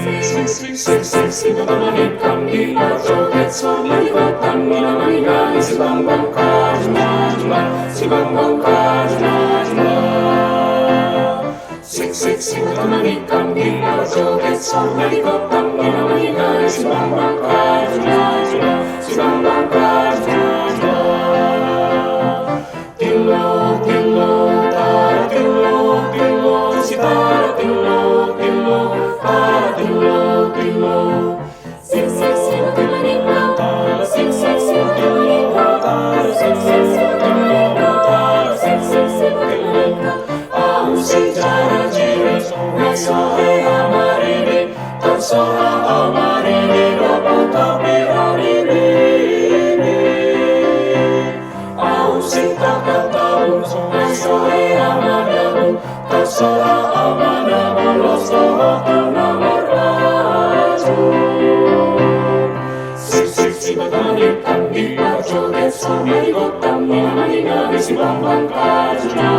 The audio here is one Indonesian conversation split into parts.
Siksik si bertaman ikan di joget sama di kota Minamania si bambang karjuna si bambang karjuna Siksik si bertaman ikan di joget sama di kota Minamania si bambang karjuna si bambang karjuna Tilo tilo tar tilo tilo si tar tilo tilo tar tilo tilo Siksik si bertaman ikan siksik si bertaman ikan siksik si bertaman ikan siksik si bertaman ikan Au sejarah jiri Nasohe amarini Tansoha amarini Rapota pirarini Au sinta katamu Nasohe amadamu Tansoha amadamu Losoha tunamaraju Siksik si bertaman ikan di joget sama di kota Minamania si bambang karjuna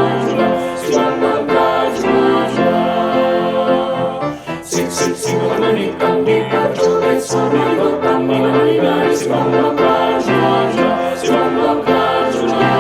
si bambang karjuna Siksik si bertaman ikan di joget sama di kota Minamania si bambang karjuna si bambang karjuna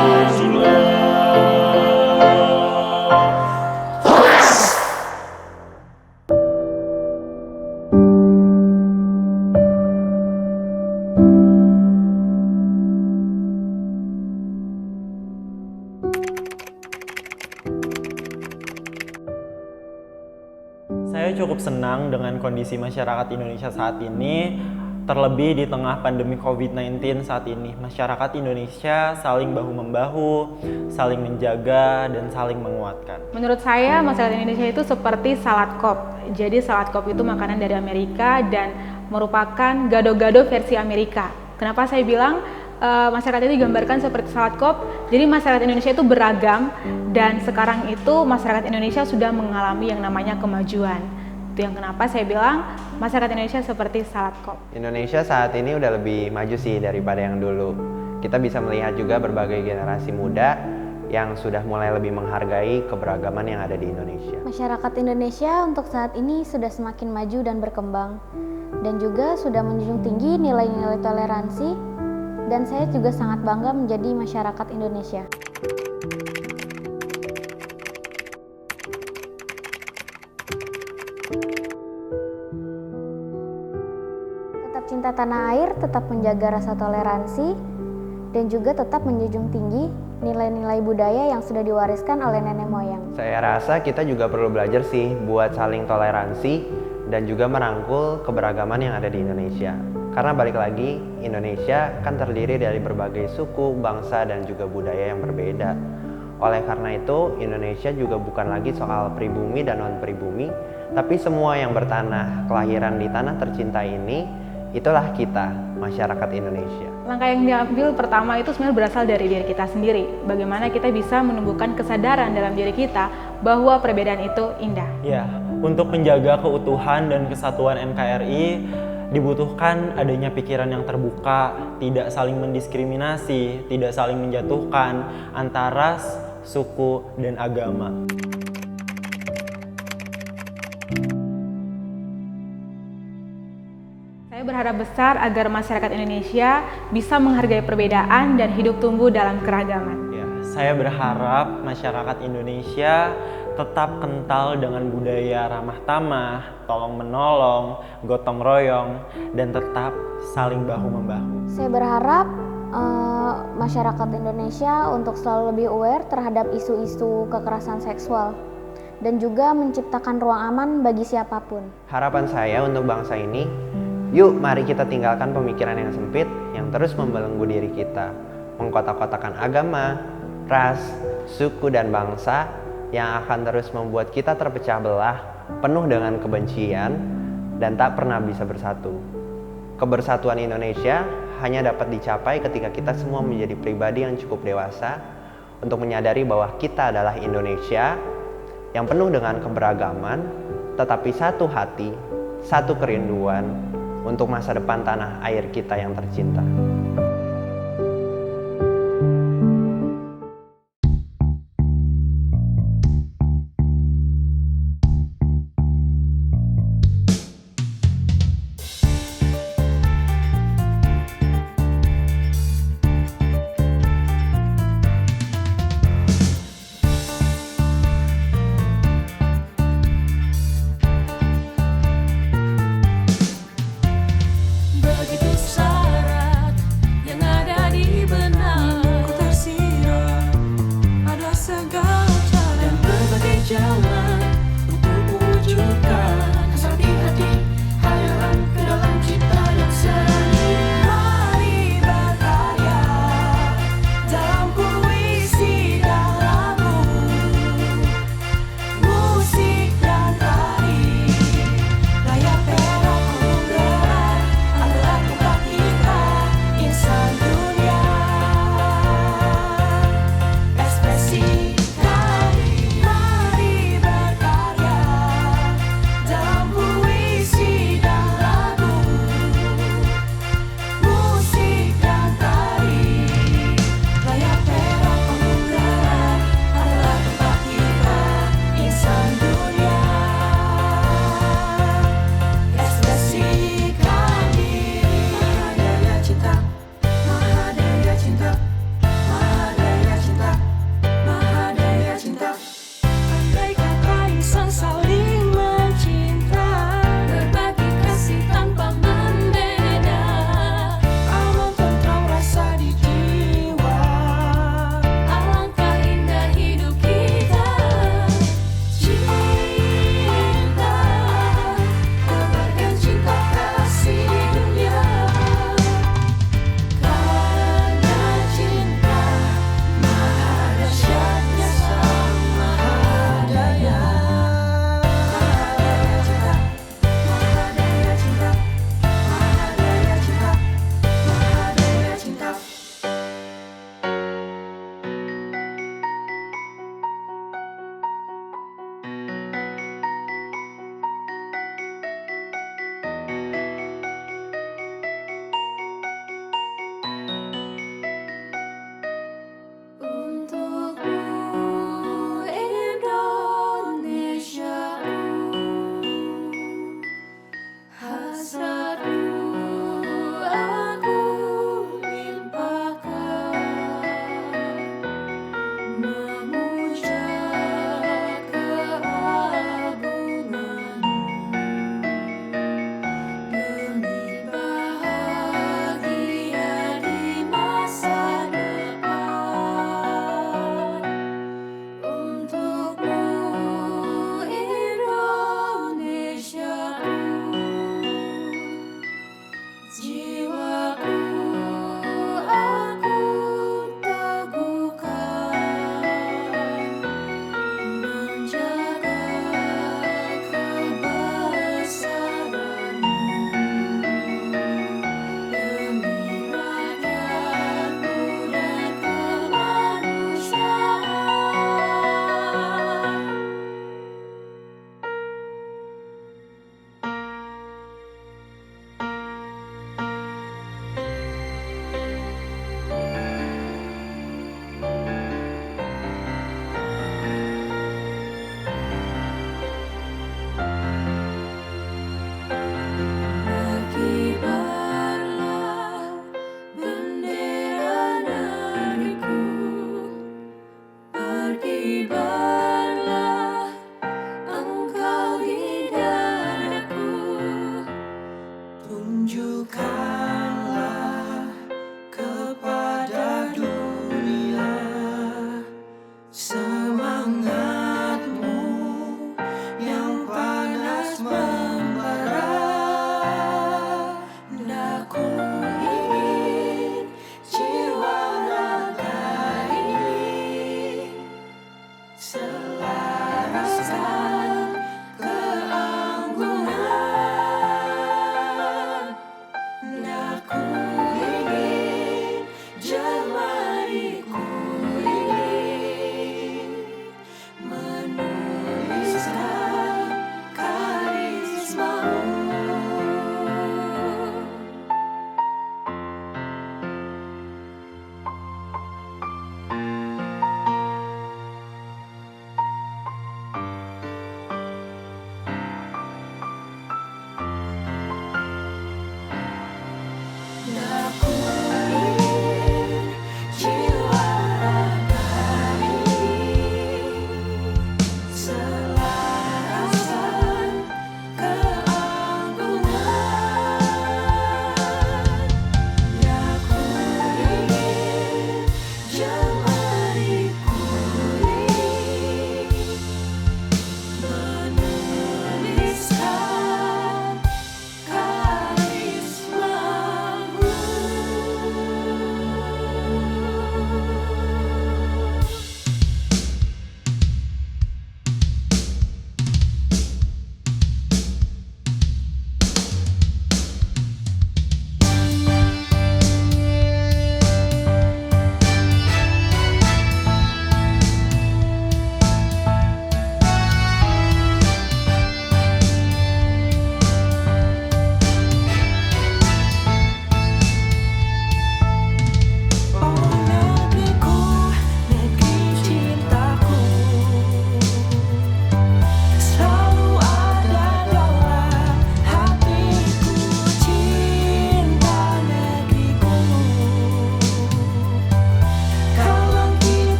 Saya cukup senang dengan kondisi masyarakat Indonesia saat ini, terlebih di tengah pandemi COVID-19 saat ini. Masyarakat Indonesia saling bahu-membahu, saling menjaga, dan saling menguatkan. Menurut saya, masyarakat Indonesia itu seperti salad kop. Jadi salad kop itu makanan dari Amerika dan merupakan gado-gado versi Amerika. Kenapa saya bilang masyarakat itu digambarkan seperti salad kop? Jadi masyarakat Indonesia itu beragam dan sekarang itu masyarakat Indonesia sudah mengalami yang namanya kemajuan. Itu yang kenapa saya bilang masyarakat Indonesia seperti salad kop. Indonesia saat ini udah lebih maju sih daripada yang dulu. Kita bisa melihat juga berbagai generasi muda yang sudah mulai lebih menghargai keberagaman yang ada di Indonesia. Masyarakat Indonesia untuk saat ini sudah semakin maju dan berkembang, dan juga sudah menjunjung tinggi nilai-nilai toleransi, dan saya juga sangat bangga menjadi masyarakat Indonesia. Tetap cinta tanah air, tetap menjaga rasa toleransi, dan juga tetap menjunjung tinggi nilai-nilai budaya yang sudah diwariskan oleh nenek moyang. Saya rasa kita juga perlu belajar sih buat saling toleransi dan juga merangkul keberagaman yang ada di Indonesia. Karena balik lagi, Indonesia kan terdiri dari berbagai suku, bangsa, dan juga budaya yang berbeda. Oleh karena itu, Indonesia juga bukan lagi soal pribumi dan non-pribumi, tapi semua yang bertanah, kelahiran di tanah tercinta ini, itulah kita, masyarakat Indonesia. Langkah yang diambil pertama itu sebenarnya berasal dari diri kita sendiri. Bagaimana kita bisa menumbuhkan kesadaran dalam diri kita bahwa perbedaan itu indah. Ya, untuk menjaga keutuhan dan kesatuan NKRI, dibutuhkan adanya pikiran yang terbuka, tidak saling mendiskriminasi, tidak saling menjatuhkan antara suku dan agama. Saya berharap besar agar masyarakat Indonesia bisa menghargai perbedaan dan hidup tumbuh dalam keragaman. Ya, saya berharap masyarakat Indonesia tetap kental dengan budaya ramah tamah, tolong menolong, gotong royong, dan tetap saling bahu-membahu. Saya berharap masyarakat Indonesia untuk selalu lebih aware terhadap isu-isu kekerasan seksual dan juga menciptakan ruang aman bagi siapapun. Harapan saya untuk bangsa ini, yuk mari kita tinggalkan pemikiran yang sempit yang terus membelenggu diri kita, mengkotak-kotakan agama, ras, suku, dan bangsa yang akan terus membuat kita terpecah belah, penuh dengan kebencian, dan tak pernah bisa bersatu. Kebersatuan Indonesia hanya dapat dicapai ketika kita semua menjadi pribadi yang cukup dewasa untuk menyadari bahwa kita adalah Indonesia yang penuh dengan keberagaman, tetapi satu hati, satu kerinduan untuk masa depan tanah air kita yang tercinta.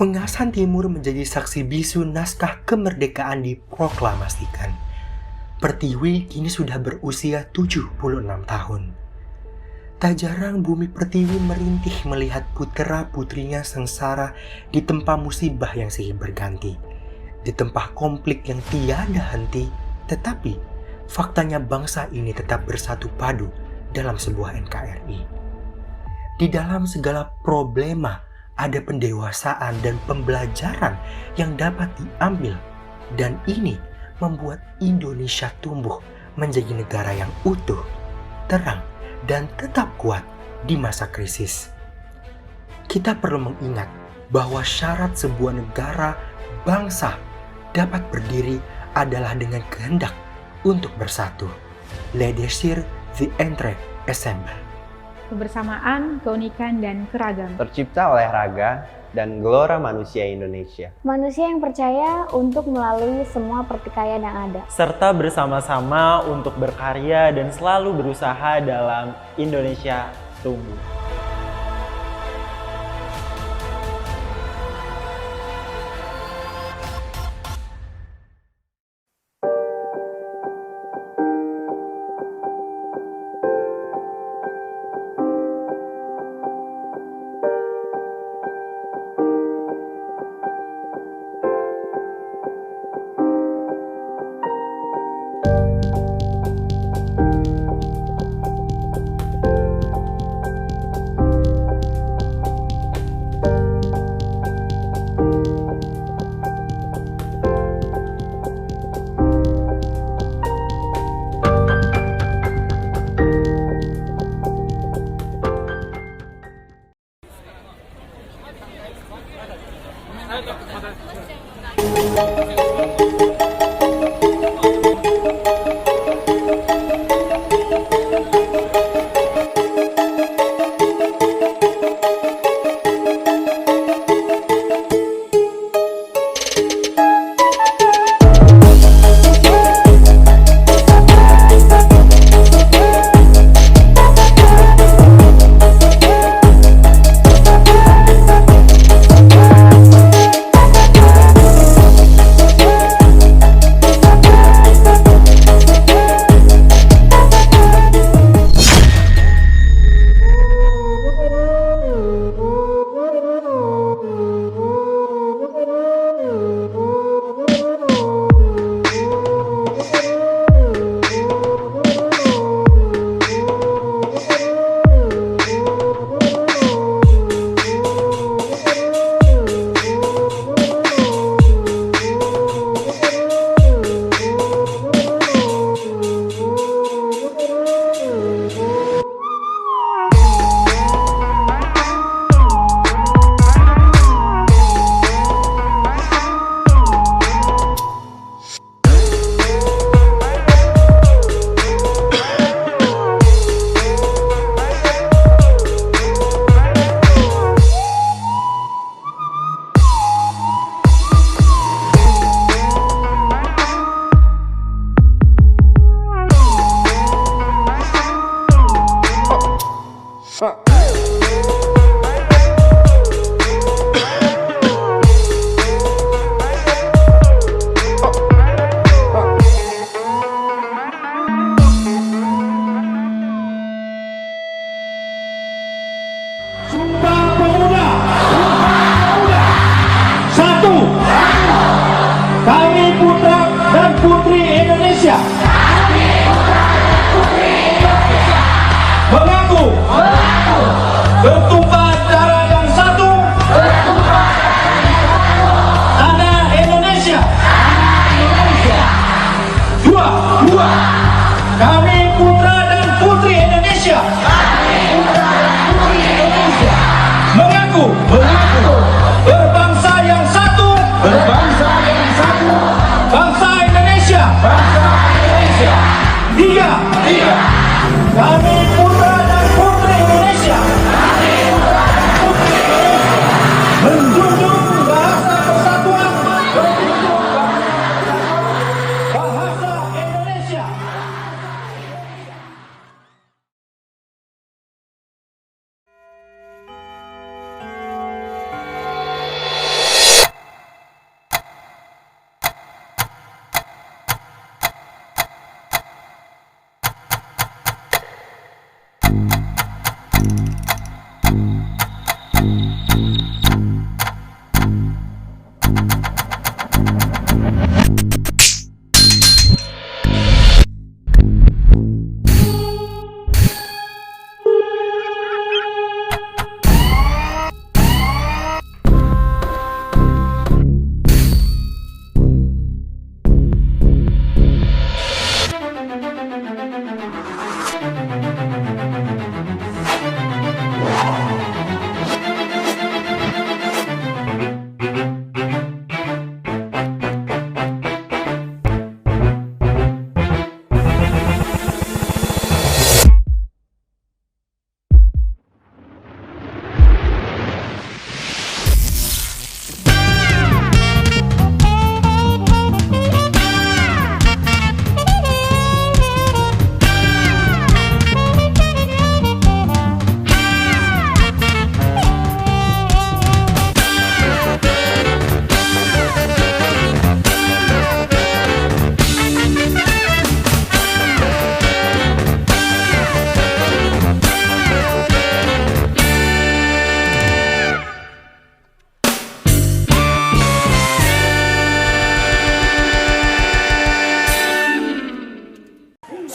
Pengasan Timur menjadi saksi bisu naskah kemerdekaan diproklamasikan. Pertiwi kini sudah berusia 76 tahun. Tak jarang bumi Pertiwi merintih melihat putra-putrinya sengsara ditempa musibah yang silih berganti, ditempa konflik yang tiada henti, tetapi faktanya bangsa ini tetap bersatu padu dalam sebuah NKRI. Di dalam segala problema ada pendewasaan dan pembelajaran yang dapat diambil, dan ini membuat Indonesia tumbuh menjadi negara yang utuh, terang, dan tetap kuat di masa krisis. Kita perlu mengingat bahwa syarat sebuah negara, bangsa dapat berdiri adalah dengan kehendak untuk bersatu. Le désir d'être ensemble. Kebersamaan, keunikan, dan keragaman. Tercipta oleh raga dan gelora manusia Indonesia. Manusia yang percaya untuk melalui semua pertikaian yang ada. Serta bersama-sama untuk berkarya dan selalu berusaha dalam Indonesia tumbuh. Kami putra dan putri Indonesia mengaku bertumpah darah yang satu, tanah Indonesia. Dua, kami putra dan putri Indonesia mengaku berbangsa yang satu, bangsa Indonesia. Tiga, kami putra dan putri Indonesia menjunjung bahasa persatuan, bahasa Indonesia.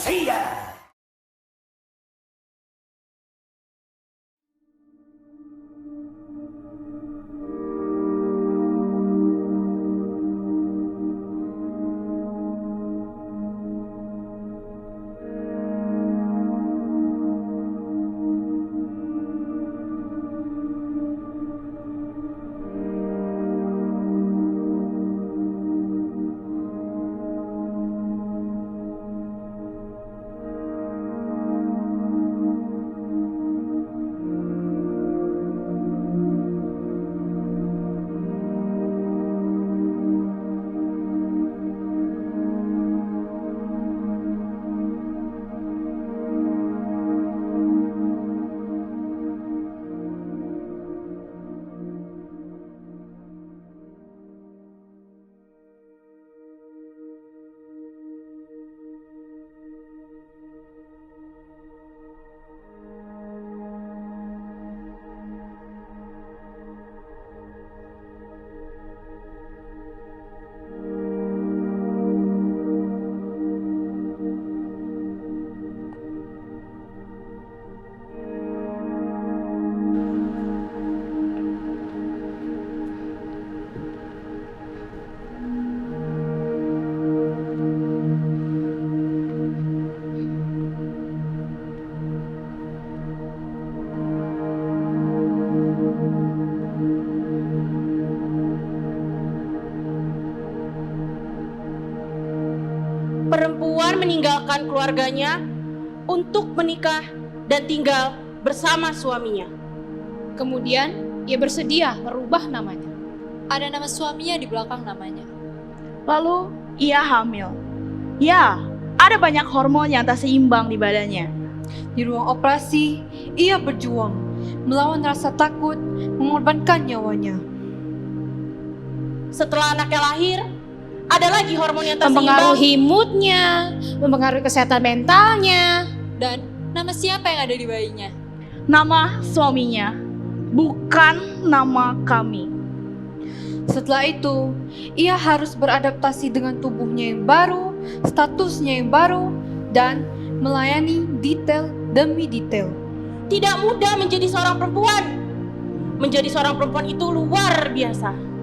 Indonesia. Perempuan meninggalkan keluarganya untuk menikah dan tinggal bersama suaminya. Kemudian ia bersedia merubah namanya. Ada nama suaminya di belakang namanya. Lalu ia hamil. Ya, ada banyak hormon yang tak seimbang di badannya. Di ruang operasi, ia berjuang, melawan rasa takut, mengorbankan nyawanya. Setelah anaknya lahir, ada lagi hormon yang tak seimbang. Mempengaruhi moodnya, mempengaruhi kesehatan mentalnya. Dan nama siapa yang ada di bayinya? Nama suaminya, bukan nama kami. Setelah itu, ia harus beradaptasi dengan tubuhnya yang baru, statusnya yang baru, dan melayani detail demi detail. Tidak mudah menjadi seorang perempuan. Menjadi seorang perempuan itu luar biasa.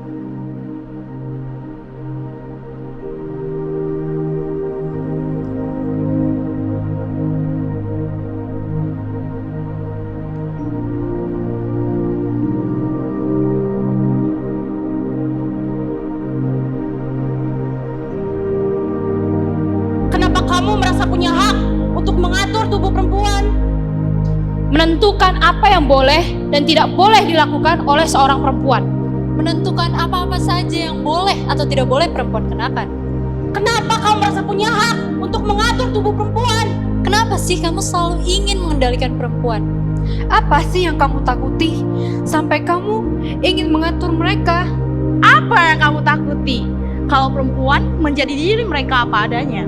Kamu merasa punya hak untuk mengatur tubuh perempuan, menentukan apa yang boleh dan tidak boleh dilakukan oleh seorang perempuan, menentukan apa-apa saja yang boleh atau tidak boleh perempuan kenakan. Kenapa kamu merasa punya hak untuk mengatur tubuh perempuan? Kenapa sih kamu selalu ingin mengendalikan perempuan? Apa sih yang kamu takuti sampai kamu ingin mengatur mereka? Apa yang kamu takuti kalau perempuan menjadi diri mereka apa adanya?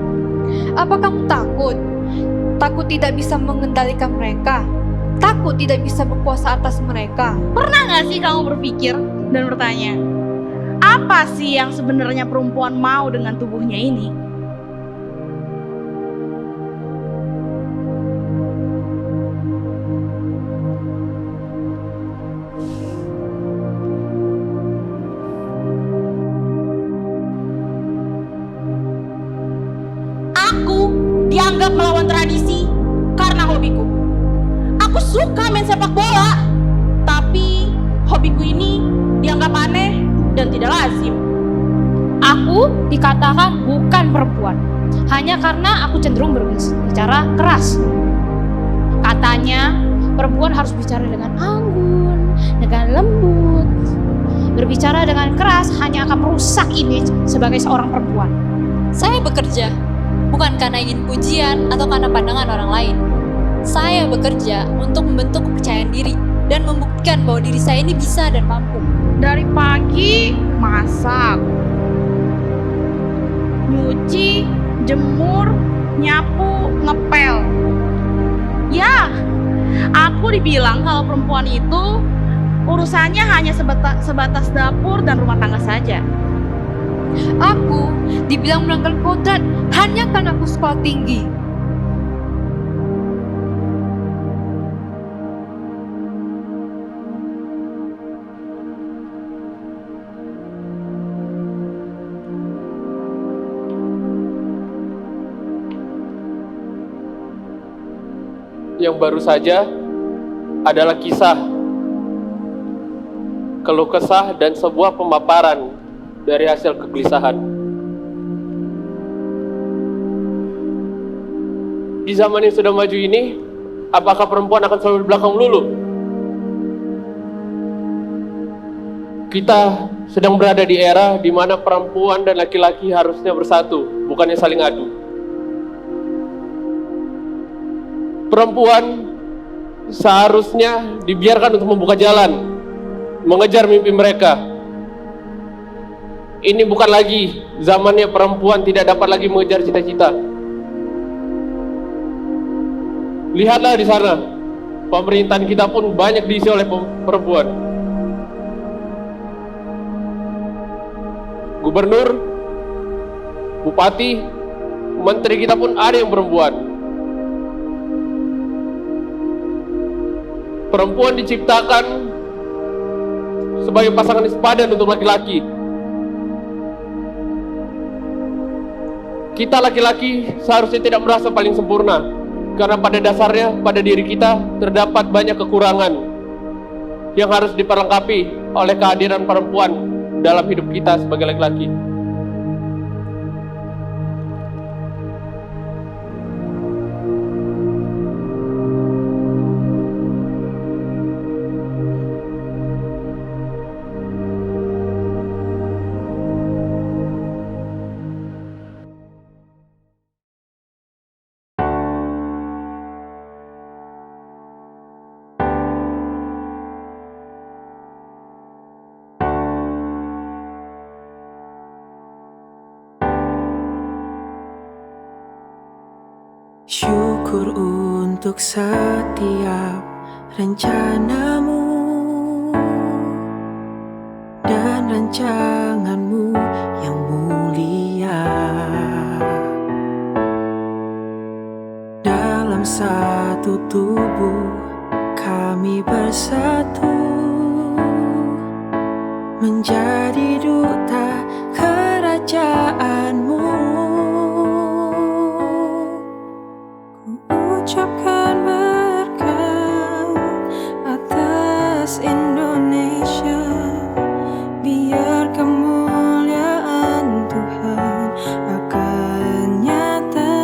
Apa kamu takut? Takut tidak bisa mengendalikan mereka? Takut tidak bisa berkuasa atas mereka? Pernah gak sih kamu berpikir dan bertanya, apa sih yang sebenarnya perempuan mau dengan tubuhnya ini? Dianggap melawan tradisi karena hobiku. Aku suka main sepak bola, tapi hobiku ini dianggap aneh dan tidak lazim. Aku dikatakan bukan perempuan hanya karena aku cenderung berbicara keras. Katanya perempuan harus bicara dengan anggun, dengan lembut. Berbicara dengan keras hanya akan merusak image sebagai seorang perempuan. Saya bekerja bukan karena ingin pujian atau karena pandangan orang lain. Saya bekerja untuk membentuk kepercayaan diri dan membuktikan bahwa diri saya ini bisa dan mampu. Dari pagi masak, nyuci, jemur, nyapu, ngepel. Ya, aku dibilang kalau perempuan itu urusannya hanya sebatas dapur dan rumah tangga saja. Aku dibilang melanggar kodrat hanya karena aku sekolah tinggi. yang baru saja adalah kisah, keluh kesah, dan sebuah pemaparan dari hasil kegelisahan. Di zaman yang sudah maju ini, apakah perempuan akan selalu di belakang melulu? Kita sedang berada di era di mana perempuan dan laki-laki harusnya bersatu, bukannya saling adu. Perempuan seharusnya dibiarkan untuk membuka jalan, mengejar mimpi mereka. Ini bukan lagi zamannya perempuan tidak dapat lagi mengejar cita-cita. Lihatlah di sana, pemerintahan kita pun banyak diisi oleh perempuan. Gubernur, bupati, menteri kita pun ada yang perempuan. Perempuan diciptakan sebagai pasangan sepadan untuk laki-laki. Kita laki-laki seharusnya tidak merasa paling sempurna, karena pada dasarnya pada diri kita terdapat banyak kekurangan yang harus diperlengkapi oleh kehadiran perempuan dalam hidup kita sebagai laki-laki. Syukur untuk setiap rencanamu dan rancanganmu yang mulia. Dalam satu tubuh kami bersatu menjadi duta kerajaanmu. Ucapkan berkat atas Indonesia, biar kemuliaan Tuhan akan nyata.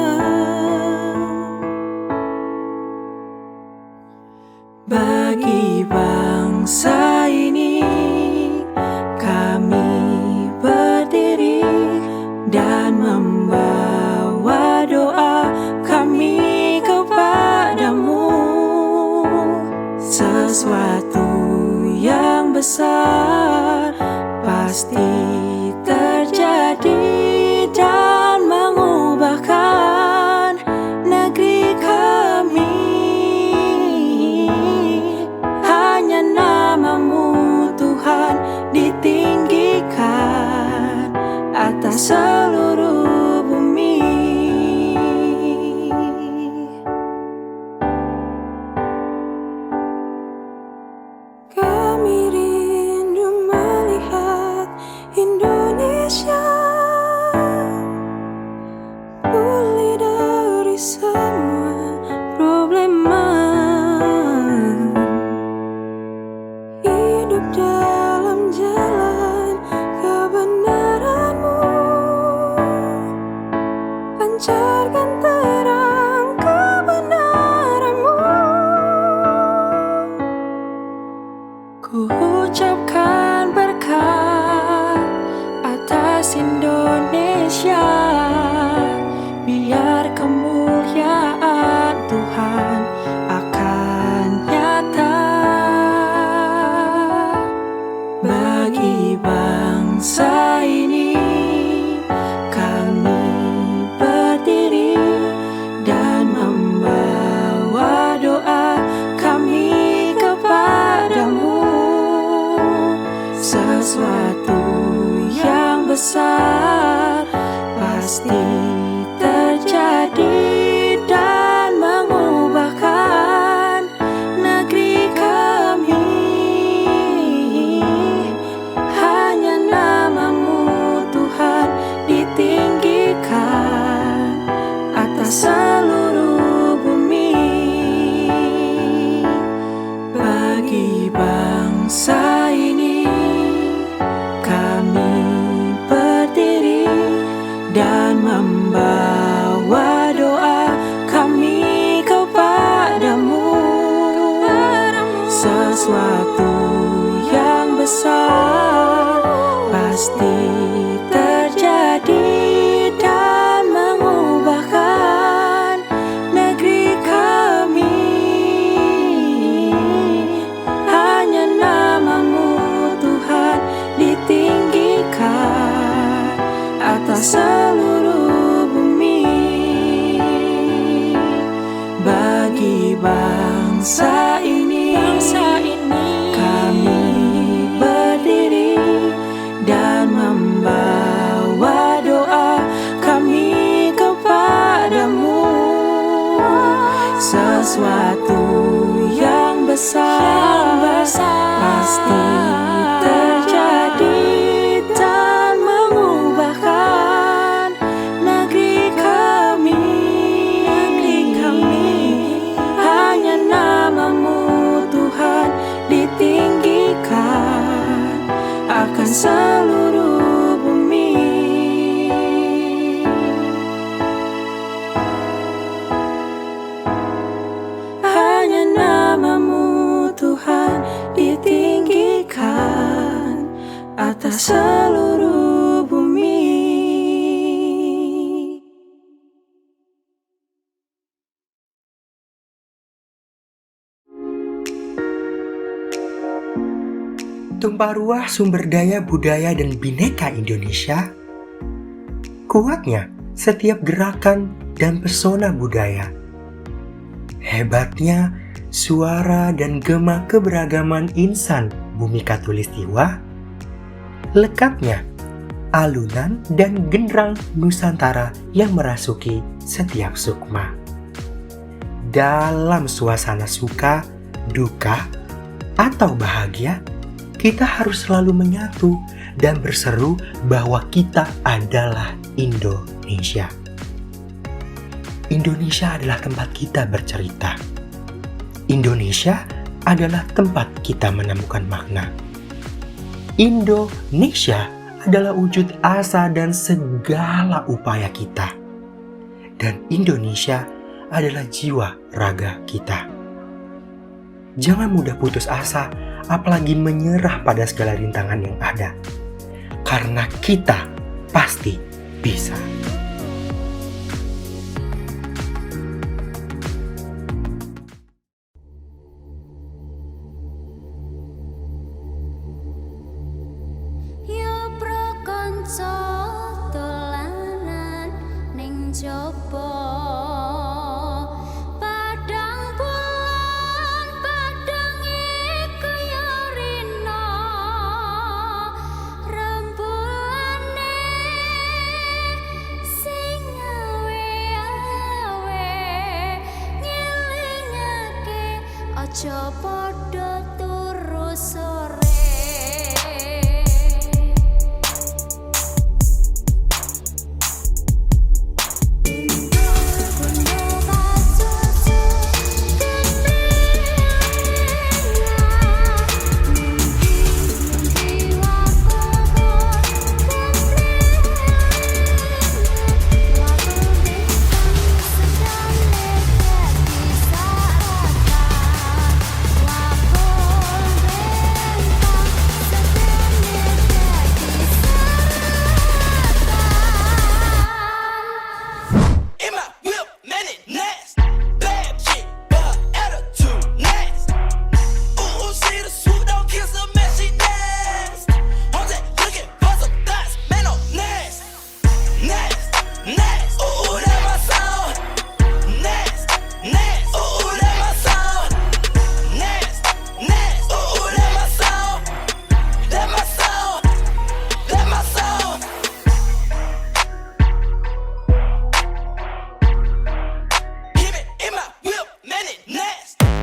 Bagi bangsa ini kami berdiri dan membawa doa kami kepadamu. Sesuatu yang besar pasti terjadi dan mengubahkan negeri kami. Hanya namamu Tuhan ditinggikan atas seluruh bumi. Kami rindu melihat Indonesia pulih dari semua problema, hidup dalam jalan kebenaranmu, pancarkan terang kebenaranmu. Ku ucapkan berkat atas Indonesia, biar kemuliaan Tuhan akan nyata. Bagi bangsa ini kami berdiri dan membawa doa kami kepadamu. Sesuatu yang besar pasti terjadi dan mengubahkan negeri kami. Hanya namamu Tuhan ditinggikan atas seluruh bumi. bangsa ini kami berdiri dan membawa doa kami kepadamu. Sesuatu yang besar pasti terjadi dan mengubahkan negeri kami. Hanya namamu Tuhan ditinggikan akan seluruh bumi. Hanya namamu Tuhan ditinggikan atas seluruh bumi. Tumpah ruah sumber daya budaya dan bineka Indonesia. Kuatnya setiap gerakan dan pesona budaya. Hebatnya suara dan gema keberagaman insan bumi Katulistiwa. Lekatnya alunan dan genderang Nusantara yang merasuki setiap sukma. Dalam suasana suka, duka, atau bahagia, kita harus selalu menyatu dan berseru bahwa kita adalah Indonesia. Indonesia adalah tempat kita bercerita. Indonesia adalah tempat kita menemukan makna. Indonesia adalah wujud asa dan segala upaya kita. Dan Indonesia adalah jiwa raga kita. Jangan mudah putus asa, apalagi menyerah pada segala rintangan yang ada. Karena kita pasti bisa. Yo prakanca dolanan ning jaba padang bulan padange kaya rina rembulane sing awe-awe ngelingake aja padha turu sore.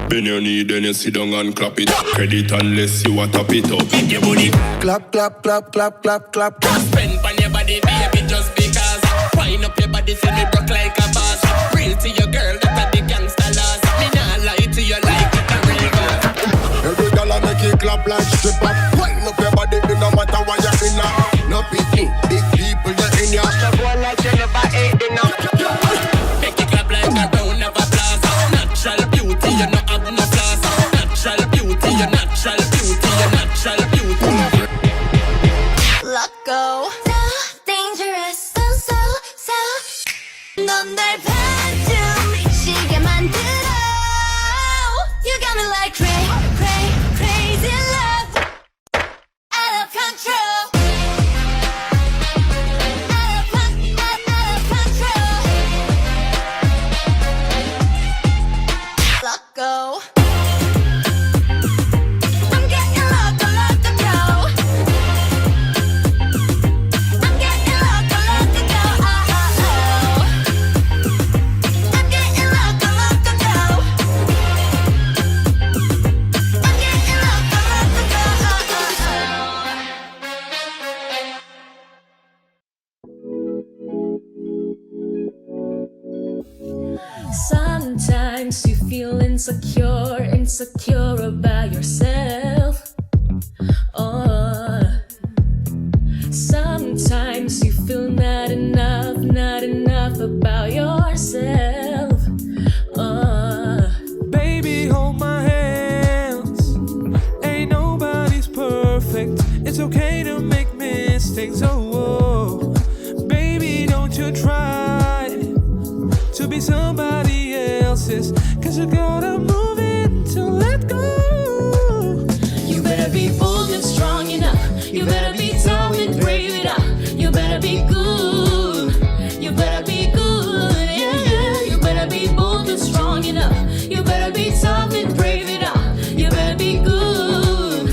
Bend your knee, then you sit down and clap it. Credit unless you want top it up. Make your booty clap, clap, clap, clap, clap, clap. Spend on your body, baby, just because. Wind up your body, see me broke like a boss. Real to your girl, that the gangsta laws. Me nah lie to you like a river. Every girl I make it clap like stripper. Wind up your body, it no matter what you're in. No pity, big people you're in ya. The boy like you never ate dinner. Make it clap like a round of applause. Natural beauty, you know have no flaws. Natural beauty, your natural beauty, your natural beauty. Let go. So dangerous, so 넌 날 Sometimes you feel insecure about yourself. Oh, sometimes you feel not enough about yourself. Oh, Baby, hold my hands. Ain't nobody's perfect. It's okay to make mistakes. Oh, baby, don't you try to be somebody else's. 'Cause you gotta move it to let go. you better be bold and strong enough. You better be tough and brave enough. You better be good. You better be good. Yeah, yeah. You better be bold and strong enough. You better be tough and brave enough. You better be good.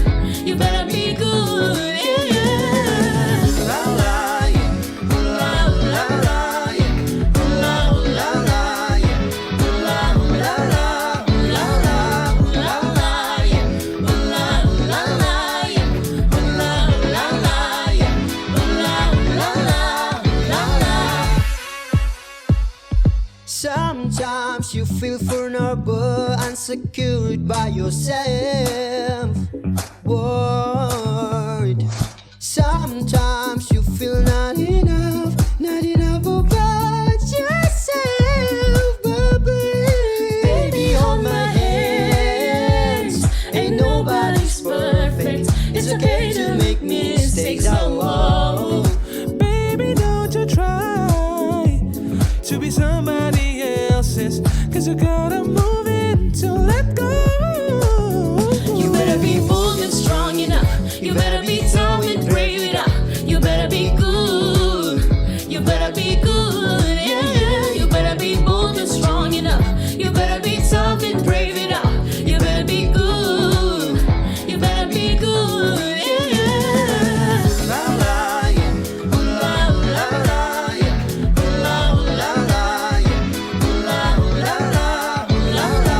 You better be good. Yeah, yeah. La la, yeah. La la la, yeah. La la la, yeah. La la la, la la la la, yeah. La la la, yeah. La la la, yeah. La la la, la la. Sometimes you feel vulnerable, unsecured by yourself. Word. Sometimes you feel not enough about yourself. But baby, hold my hands. Ain't nobody's perfect. It's okay to make mistakes. Oh, Baby, don't you try to be somebody else's. 'Cause you gotta move it to let go. You better be bold and strong enough. You better be tough and brave enough. You better be good. You better be good. Yeah, yeah. You better be bold and strong enough. You better be tough and brave enough. You better be good. You better be good. Yeah, yeah. La la, yeah. La la la, yeah. La la la, yeah. La la la, la la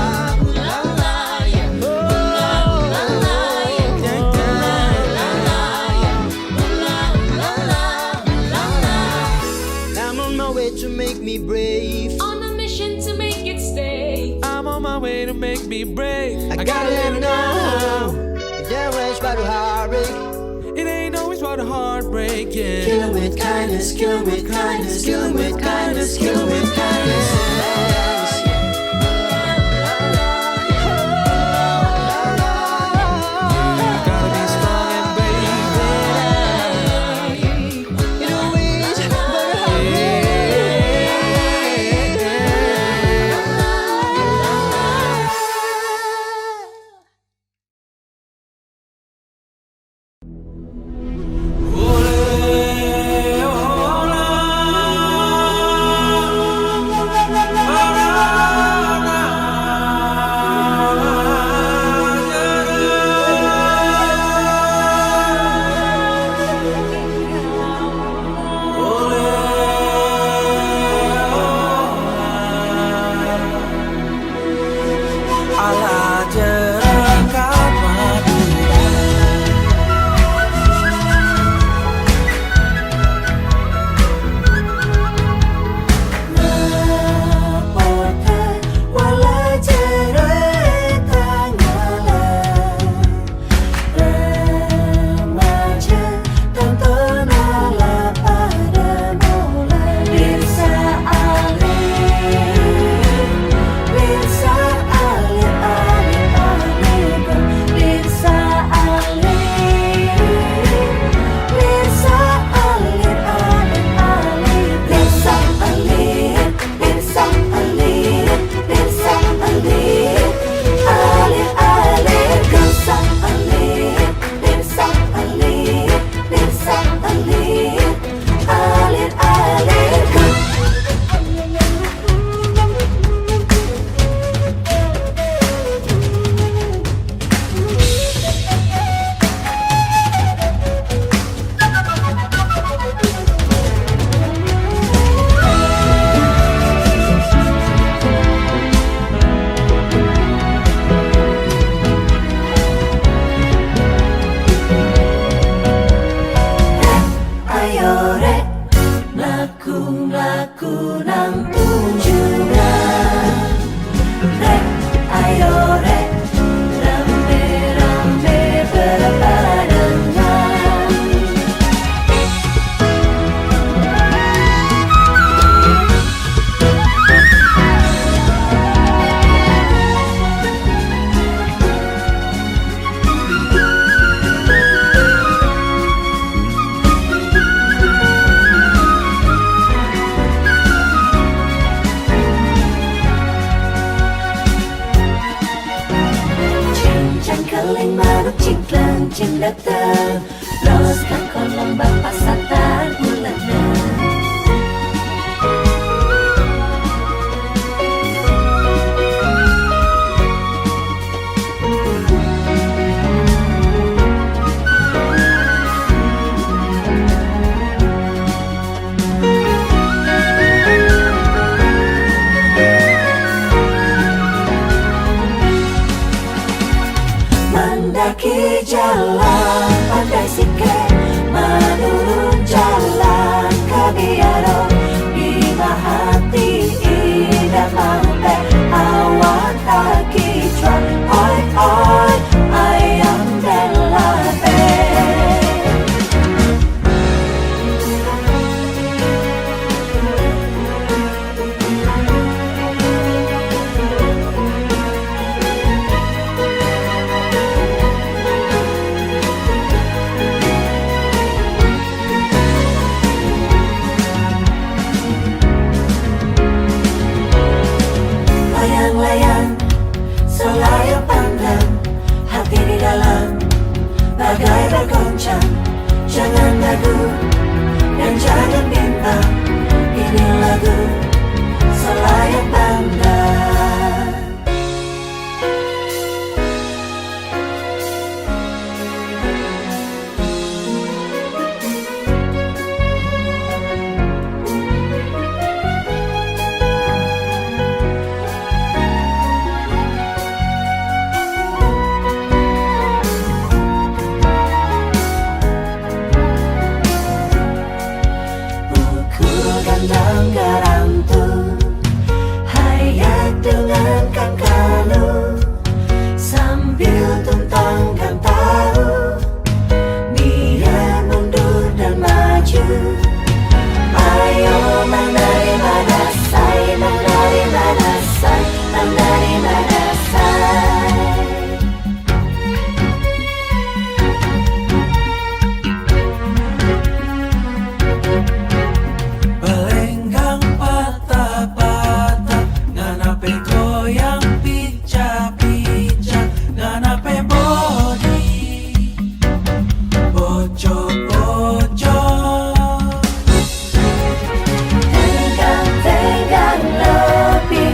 la la, yeah. La la la, yeah. La la la, yeah. La la la, la la. I'm on my way to make me brave. On a mission to make it stay. I'm on my way to make me brave. I gotta let me know. There is about a heartbreak. It ain't always about a heartbreak, yeah. Kill 'em with kindness, kill 'em with kindness, kill 'em with kindness, kill 'em with kindness. Gotta be strong and brave. You know it's about a heartbreak. Oh, cincin datang, loskan gelombang pasatan bulanan. Mendaki jalan pandai sike, menurun jalan kebiaro, bima hati indah mampe awan tak kicuan, oi oi ayam belabe. Layang-layang, selayang pandang, hati di dalam bagai bergoncang. Jangan ragu dan jangan bimbang, ini lagu selayang pandang. Gandang garam tuh, hayat dengan kangkanu, sambil tuntang gang tahu, biar mundur dan maju. Ayo menari manasai, menari manasai, menari manasai. Belenggang patah-patah, nganape goyang pica-pica, nganape body bocok-bocok. Tenggang-tenggang lopi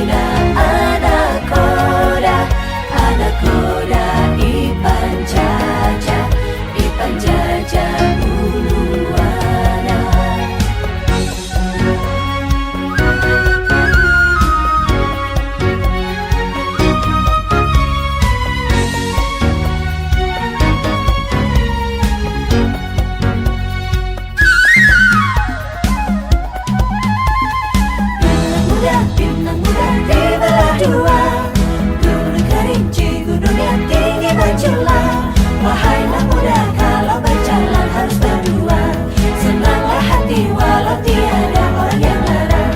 dan anak koda ipan jajah uluana. Pinang muda dibelah dua, gunung kerinci, gunung yang tinggi menjulang. Wahai anak muda, kalau berjalan harus berdua, senanglah hati walau tiada orang yang larang.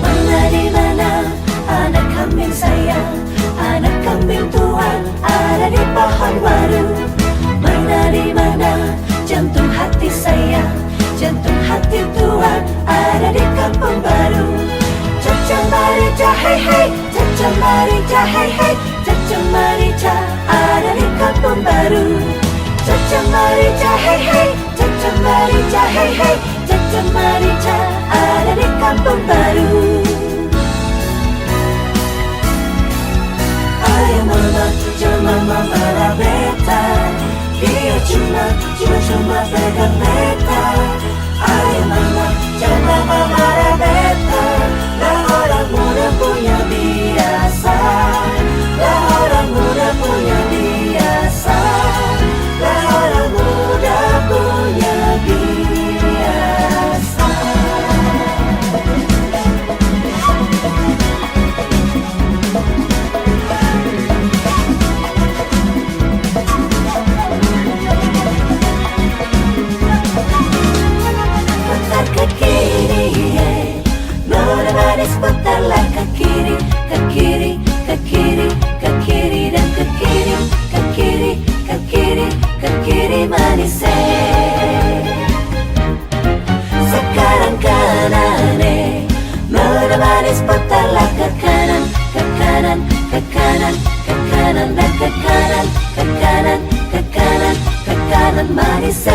Mana di mana anak kambing sayang, anak kambing tuan ada di pohon waru. Mana di mana jantung hati sayang, jantung hati tuan ada di kampung baru. Caca marica hei hei, caca marica hei hei, caca marica ada di kampung baru. Caca marica hei hei, caca marica hei hei, caca marica ada di kampung baru. Ayah mama, cuma mama rabeta, dia cuma pegang beta. Ayah mama, cuma mama rabeta, lah orang muda punya biasa, lah orang muda punya biasa, lah orang muda punya biasa. manis putarlah ke kanan, ke kanan, ke kanan, ke kanan dan ke kanan, ke kanan, ke kanan, ke kanan manis.